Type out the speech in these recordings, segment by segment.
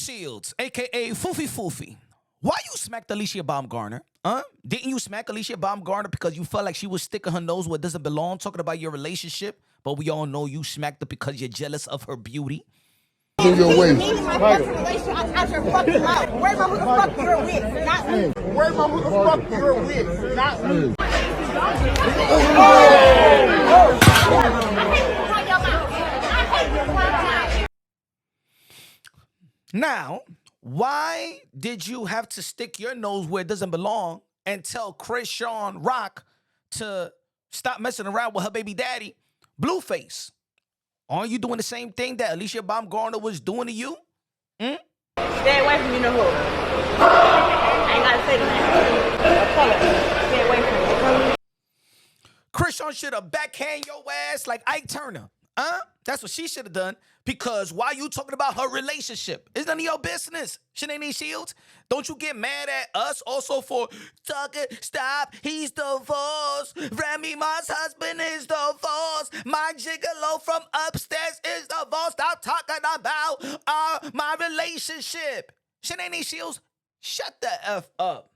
Shields, a.k.a. Foofy Foofy. Why you smacked Alicia Baumgardner? Didn't you smack Alicia Baumgardner because you felt like she was sticking her nose where it doesn't belong, talking about your relationship? But we all know you smacked her because you're jealous of her beauty. In your way. My fucking relationship, I'm out here fucking him out. Where my who the fuck you're with, not me. Where my who the fuck you're with, not me. Now, why did you have to stick your nose where it doesn't belong and tell Chrisean Rock to stop messing around with her baby daddy, Blueface? Aren't you doing the same thing that Alicia Baumgardner was doing to you? Stay away from you know who. I ain't gotta say the name. Stay away from me. Chrisean should have backhand your ass like Ike Turner. That's what she should have done. Because why you talking about her relationship? It's none of your business. Shenanigans Shields. Don't you get mad at us also for talking? Stop. He's divorced. Remy Ma's husband is divorced. My gigolo from upstairs is divorced. Stop talking about my relationship. Shenanigans Shields, shut the F up.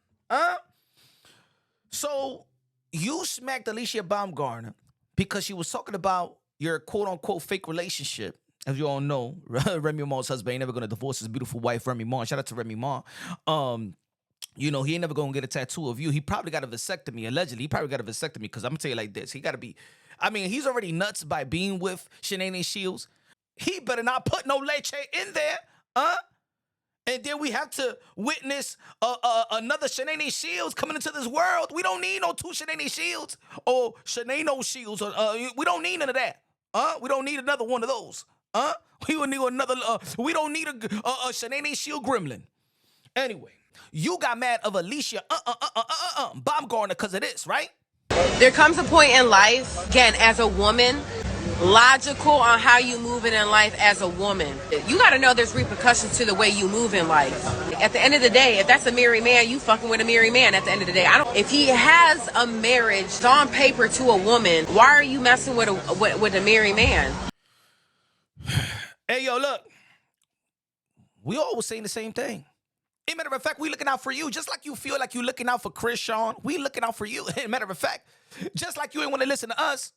So you smacked Alicia Baumgardner because she was talking about your quote-unquote fake relationship. As you all know, Remy Ma's husband ain't never gonna divorce his beautiful wife, Remy Ma. Shout out to Remy Ma. You know, he ain't never gonna get a tattoo of you. He probably got a vasectomy, allegedly. He probably got a vasectomy, because I'm gonna tell you like this. He gotta be, I mean, he's already nuts by being with Shenanigans Shields. He better not put no leche in there, and then we have to witness another Shenanigans Shields coming into this world. We don't need no two Shenanigans Shields or Shenanigans Shields. We don't need none of that. We don't need another one of those. We would need another. We don't need a Shenanigans Shield gremlin. Anyway, you got mad of Alicia Baumgardner because of this, right? There comes a point in life, again, as a woman, logical on how you moving in life as a woman. You got to know there's repercussions to the way you move in life. At the end of the day, if that's a married man, you fucking with a married man. At the end of the day, if he has a marriage on paper to a woman, why are you messing with a married man? Hey, yo, look. We all was saying the same thing. As a matter of fact, we looking out for you. Just like you feel like you looking out for Chrisean, we looking out for you. As a matter of fact, just like you ain't want to listen to us,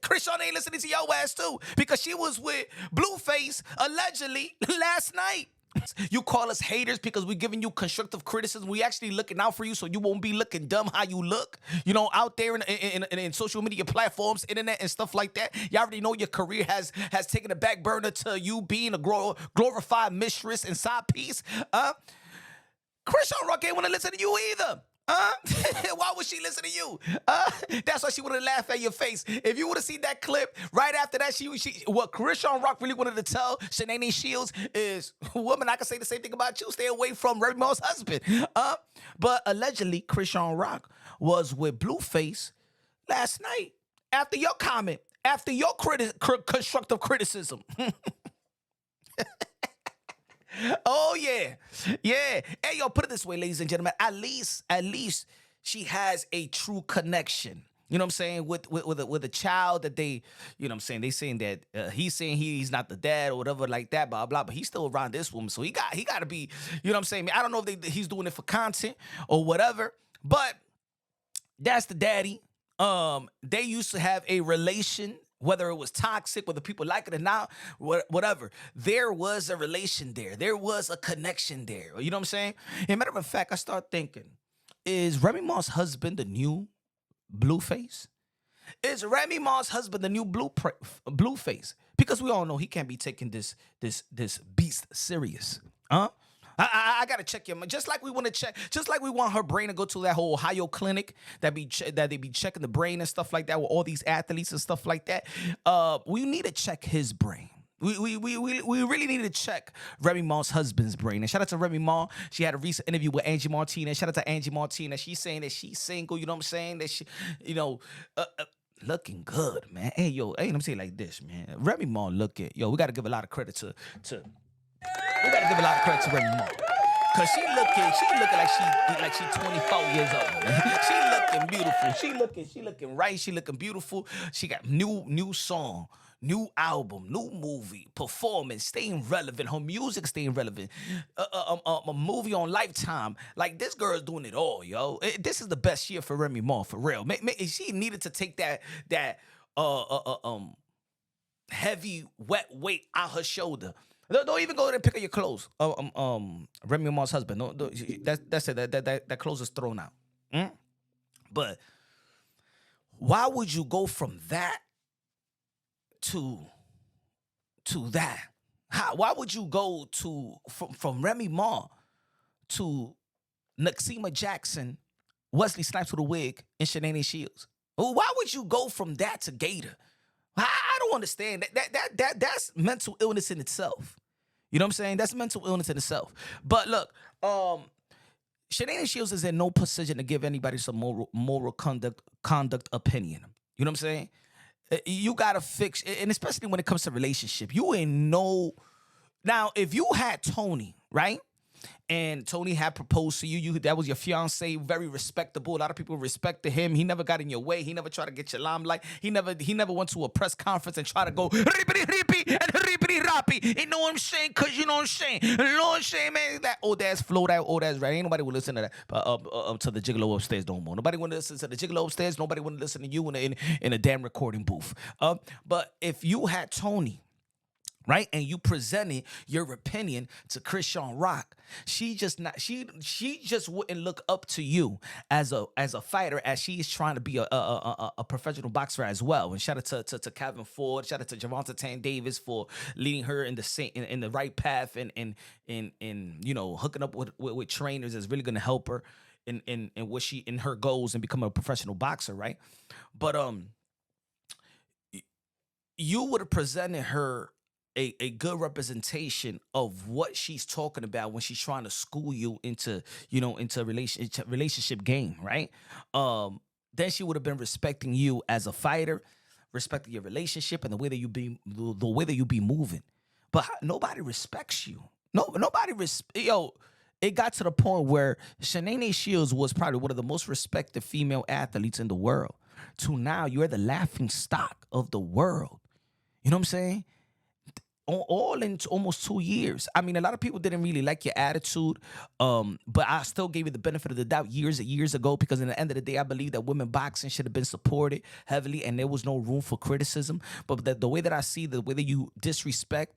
Chrisean ain't listening to your ass too, because she was with Blueface allegedly last night. You call us haters because we're giving you constructive criticism. We actually looking out for you so you won't be looking dumb how you look, you know, out there in social media platforms, internet and stuff like that. You already know your career has taken a back burner to you being a glorified mistress and side piece. Chrisean Rock ain't want to listen to you either. Why would she listen to you? That's why she wanted to laugh at your face. If you would have seen that clip right after that, what Chrisean Rock really wanted to tell Shenanigans Shields is, woman, I can say the same thing about you. Stay away from Remy Ma's husband. But allegedly, Chrisean Rock was with Blueface last night after your comment, after your constructive criticism. Oh, yeah. Yeah. Hey, yo, put it this way, ladies and gentlemen. At least she has a true connection. You know what I'm saying? With a child that they, you know what I'm saying? They saying that he's saying he's not the dad or whatever like that, blah, blah. But he's still around this woman. So he got to be, you know what I'm saying? I don't know if he's doing it for content or whatever. But that's the daddy. They used to have a relation. Whether it was toxic, whether people like it or not, whatever. There was a relation there. There was a connection there. You know what I'm saying? As a matter of fact, I start thinking, is Remy Ma's husband the new Blueface? Is Remy Ma's husband the new Blueface? Because we all know he can't be taking this beast serious. I gotta check your mind. Just like we want to check, just like we want her brain to go to that whole Ohio clinic that they be checking the brain and stuff like that with all these athletes and stuff like that. We need to check his brain. We really need to check Remy Ma's husband's brain. And shout out to Remy Ma. She had a recent interview with Angie Martinez. Shout out to Angie Martinez. She's saying that she's single. You know what I'm saying? That she, you know, looking good, man. Hey, yo, hey, let me say it like this, man. Remy Ma we gotta give a lot of credit to. We gotta give a lot of credit to Remy Ma. Cause she looking like she 24 years old. Man. She looking beautiful. She looking right. She looking beautiful. She got new song. new album, new movie, performance, staying relevant, her music staying relevant, a movie on Lifetime. Like, this girl's doing it all, yo. This is the best year for Remy Ma, for real. She needed to take that heavy wet weight out her shoulder. Don't even go there and pick up your clothes. Remy Ma's husband. No, that's it. That clothes is thrown out. But why would you go from that to that? Why would you go from Remy Ma to Naxima Jackson, Wesley Snipes with a wig, and Shanae Shields? Why would you go from that to Gator? I don't understand. That's mental illness in itself. You know what I'm saying? That's mental illness in itself. But look, Shanae Shields is in no position to give anybody some moral conduct opinion. You know what I'm saying? You gotta fix, and especially when it comes to relationship, you ain't no. Now, if you had Tony, right? And Tony had proposed to you, that was your fiance, very respectable. A lot of people respected him. He never got in your way. He never tried to get your limelight. He never went to a press conference and tried to go rippity rippy and rippity rappy. You know what I'm saying? Cause you know what I'm saying. You know what I'm saying, man? That old ass flow, that old ass right. Ain't nobody would listen to that to the gigolo upstairs no more. Nobody want to listen to the gigolo upstairs. Nobody want to listen to you in a damn recording booth. But if you had Tony, right, and you presented your opinion to Chrisean Rock, she just wouldn't look up to you as a fighter, as she is trying to be a professional boxer as well. And shout out to Calvin Ford, shout out to Gervonta Tan Davis for leading her in the right path, and you know, hooking up with trainers is really gonna help her in what she in her goals and become a professional boxer, right? But you would have presented her a good representation of what she's talking about when she's trying to school you into relationship game, right? Then she would have been respecting you as a fighter, respecting your relationship and the way that you be moving. But nobody respects you. It got to the point where Shanae Shields was probably one of the most respected female athletes in the world. To now, you're the laughing stock of the world. You know what I'm saying? All in almost 2 years. I mean, a lot of people didn't really like your attitude, but I still gave you the benefit of the doubt years ago, because in the end of the day, I believe that women boxing should have been supported heavily, and there was no room for criticism. But the way that I see, the way that you disrespect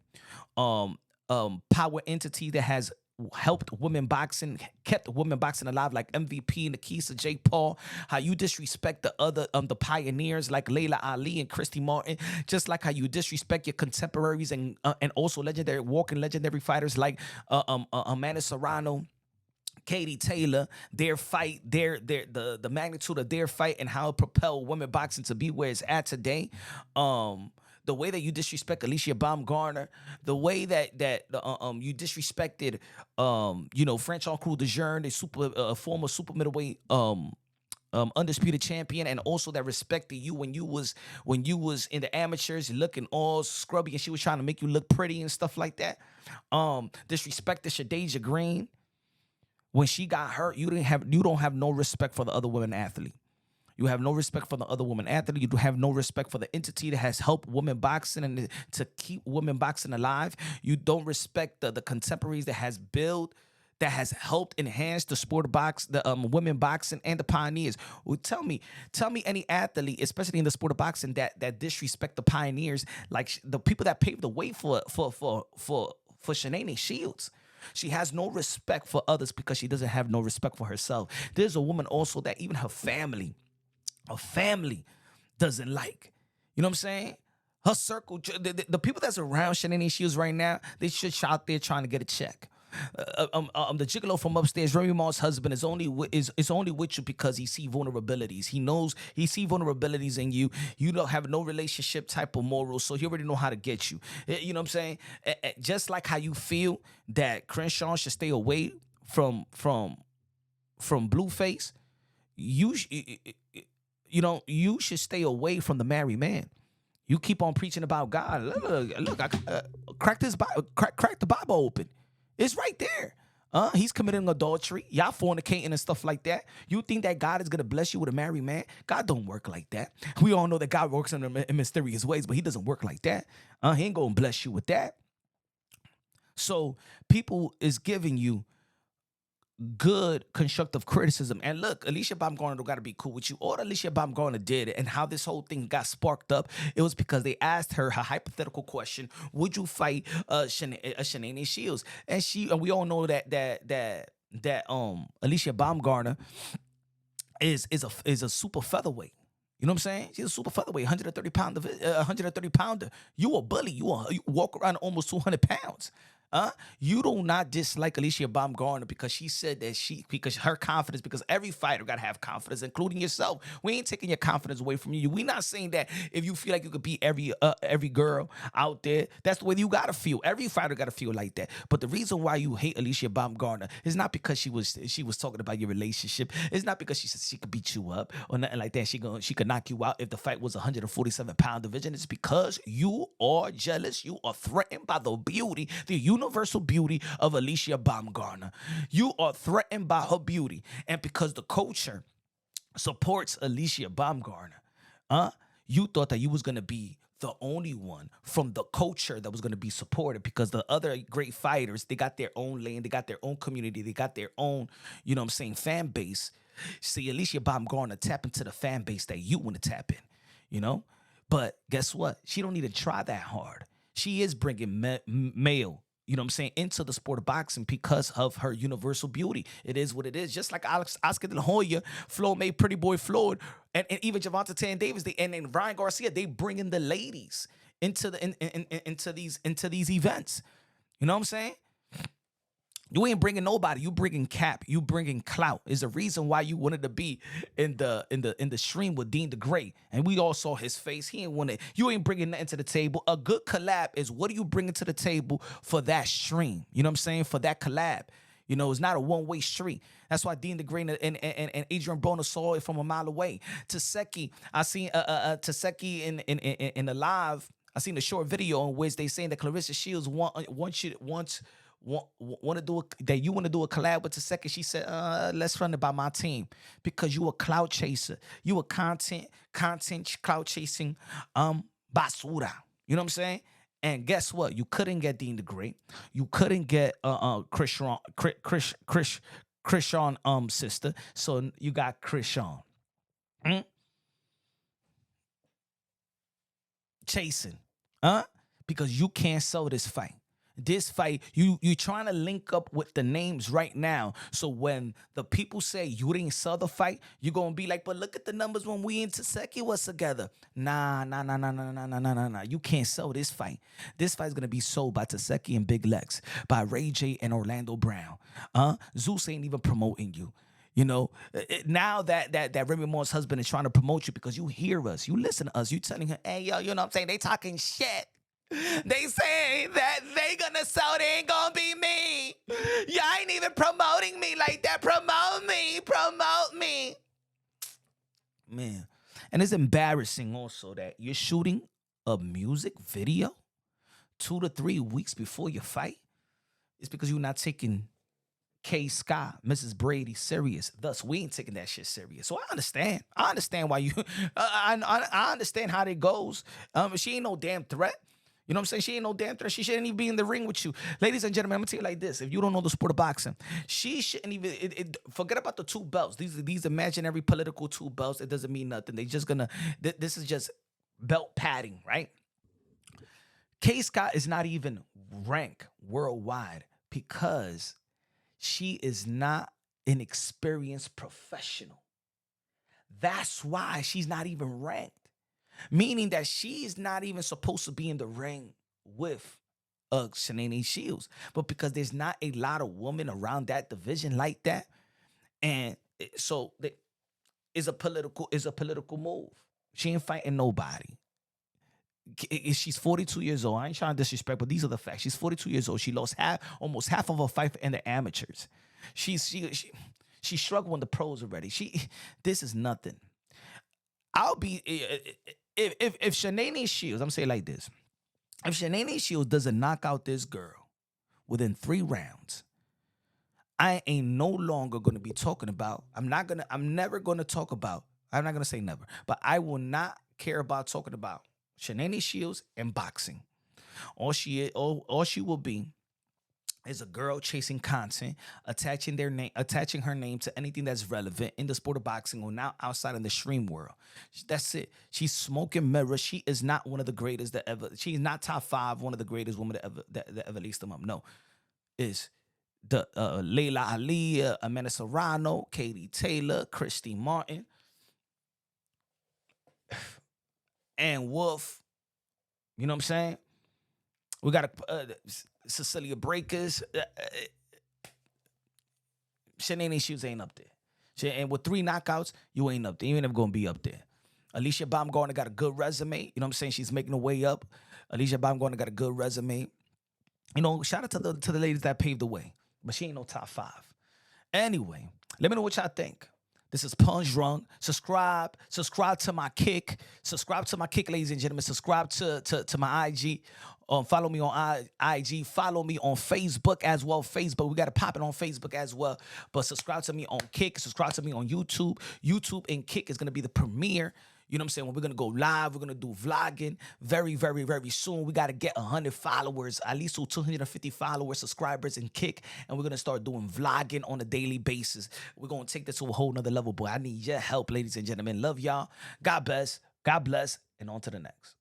power entity that has helped women boxing, kept women boxing alive, like MVP, Nikisa, Jake Paul, how you disrespect the other the pioneers like Layla Ali and Christy Martin, just like how you disrespect your contemporaries and also walking legendary fighters like Amanda Serrano, Katie Taylor, their fight, the magnitude of their fight and how it propelled women boxing to be where it's at today. The way that you disrespect Alicia Baumgardner, the way that you disrespected Franchon Crew de Jeune, the former super middleweight undisputed champion, and also that respected you when you was in the amateurs, looking all scrubby, and she was trying to make you look pretty and stuff like that. Disrespected Shadeja Green when she got hurt. You don't have no respect for the other women athlete. You have no respect for the other woman athlete. You have no respect for the entity that has helped women boxing and to keep women boxing alive. You don't respect the contemporaries that has built, that has helped enhance the sport of women boxing and the pioneers. Well, tell me any athlete, especially in the sport of boxing, that disrespect the pioneers, like the people that paved the way for Shanae Shields. She has no respect for others because she doesn't have no respect for herself. There's a woman also that even her family doesn't like. You know what I'm saying? Her circle, the people that's around Shanae Shields right now, they should be out there trying to get a check. The gigolo from upstairs, Remy Ma's husband, is only with you because he see vulnerabilities. He see vulnerabilities in you. You don't have no relationship type of morals, so he already know how to get you. You know what I'm saying? Just like how you feel that Crenshaw should stay away from Blueface, you should stay away from the married man. You keep on preaching about God. Look, crack the Bible open. It's right there. He's committing adultery. Y'all fornicating and stuff like that. You think that God is gonna bless you with a married man? God don't work like that. We all know that God works in mysterious ways, but He doesn't work like that. He ain't gonna bless you with that. So people is giving you good constructive criticism. And look, Alicia Baumgardner don't gotta be cool with you. All Alicia Baumgardner did and how this whole thing got sparked up, it was because they asked her hypothetical question: would you fight Shanae Shields? And we all know that Alicia Baumgardner is a super featherweight. You know what I'm saying? She's a super featherweight, 130 pounder. You a bully. You walk around almost 200 pounds. You do not dislike Alicia Baumgardner because she said that because her confidence, because every fighter got to have confidence, including yourself. We ain't taking your confidence away from you. We not saying that if you feel like you could beat every girl out there, that's the way you got to feel. Every fighter got to feel like that. But the reason why you hate Alicia Baumgardner is not because she was talking about your relationship. It's not because she said she could beat you up or nothing like that. She could knock you out if the fight was 147-pound division. It's because you are jealous. You are threatened by the beauty, the universal beauty of Alicia Baumgardner. You are threatened by her beauty. And because the culture supports Alicia Baumgardner, you thought that you was going to be the only one from the culture that was going to be supported, because the other great fighters, they got their own lane, they got their own community, they got their own, you know what I'm saying, fan base. See, Alicia Baumgardner tap into the fan base that you want to tap in, you know? But guess what? She don't need to try that hard. She is bringing male, you know what I'm saying, into the sport of boxing because of her universal beauty. It is what it is. Just like Oscar De La Hoya, Flo made Pretty Boy Floyd, and even Gervonta Tan Davis, and Ryan Garcia, they bring in the ladies into these events. You know what I'm saying? You ain't bringing nobody. You bringing Cap. You bringing Clout. Is the reason why you wanted to be in the stream with Dean the Great. And we all saw his face. He ain't want it. You ain't bringing nothing to the table. A good collab is what are you bringing to the table for that stream? You know what I'm saying? For that collab. You know, it's not a one-way street. That's why Dean the Great and Adrian Broner saw it from a mile away. Taseki, I seen Taseki in the live. I seen the short video in which they saying that Claressa Shields want to do that you want to do a collab with Taseki. She said, let's run it by my team, because you a clout chaser. You a content clout chasing basura. You know what I'm saying? And guess what? You couldn't get Dean the Great. You couldn't get Chrisean sister. So you got Chrisean. Chasing. Because you can't sell this fight. This fight, you trying to link up with the names right now. So when the people say you didn't sell the fight, you're going to be like, but look at the numbers when we and Taseki was together. Nah. You can't sell this fight. This fight's going to be sold by Taseki and Big Lex, by Ray J and Orlando Brown. Zeus ain't even promoting you. You know, now that Remy Ma's husband is trying to promote you because you hear us, you listen to us, you telling her, hey, yo, you know what I'm saying? They talking shit. They say that they gonna sell, they ain't gonna be me. Y'all ain't even promoting me like that. Promote me. Man. And it's embarrassing also that you're shooting a music video 2 to 3 weeks before your fight. It's because you're not taking K. Scott, Mrs. Brady serious. Thus, we ain't taking that shit serious. So I understand. I understand why you, I understand how that goes. She ain't no damn threat. You know what I'm saying? She ain't no damn threat. She shouldn't even be in the ring with you. Ladies and gentlemen, I'm going to tell you like this. If you don't know the sport of boxing, she shouldn't even, forget about the 2 belts. These imaginary political 2 belts. It doesn't mean nothing. They just gonna, this is just belt padding, right? K. Scott is not even ranked worldwide because she is not an experienced professional. That's why she's not even ranked. Meaning that she's not even supposed to be in the ring with Shanae Shields. But because there's not a lot of women around that division like that, and so it's a political move. She ain't fighting nobody. She's 42 years old. I ain't trying to disrespect, but these are the facts. She's 42 years old. She lost almost half of her fight in the amateurs. She struggled in the pros already. This is nothing. I'll be if Shanae Shields, I'm saying like this. If Shanae Shields doesn't knock out this girl within 3 rounds, I ain't no longer gonna be talking about. I'm never gonna talk about. I'm not gonna say never, but I will not care about talking about Shanae Shields and boxing. All she will be is a girl chasing content, attaching her name to anything that's relevant in the sport of boxing or now outside in the stream world. That's it. She's smoking mirrors. She is not one of the greatest that ever. She's not top 5, one of the greatest women that ever laced them up. No, is the Layla Ali, Amanda Serrano, Katie Taylor, Christy Martin, and Wolf. You know what I'm saying? We got Cecilia Breakers. Shanae Shields ain't up there. And with 3 knockouts, you ain't up there. You ain't never gonna be up there. Alicia Baumgardner got a good resume. You know what I'm saying? She's making her way up. Alicia Baumgardner got a good resume. You know, shout out to the ladies that paved the way. But she ain't no top 5. Anyway, let me know what y'all think. This is Punch Drunk. Subscribe to my kick. Subscribe to my kick, ladies and gentlemen. Subscribe to my IG. Follow me on IG. Follow me on Facebook as well. Facebook, we got to pop it on Facebook as well. But subscribe to me on Kick. Subscribe to me on YouTube. YouTube and Kick is going to be the premiere. You know what I'm saying? When we're going to go live, we're going to do vlogging very, very, very soon. We got to get 100 followers, at least 250 followers, subscribers in Kick. And we're going to start doing vlogging on a daily basis. We're going to take this to a whole nother level, boy. I need your help, ladies and gentlemen. Love y'all. God bless. And on to the next.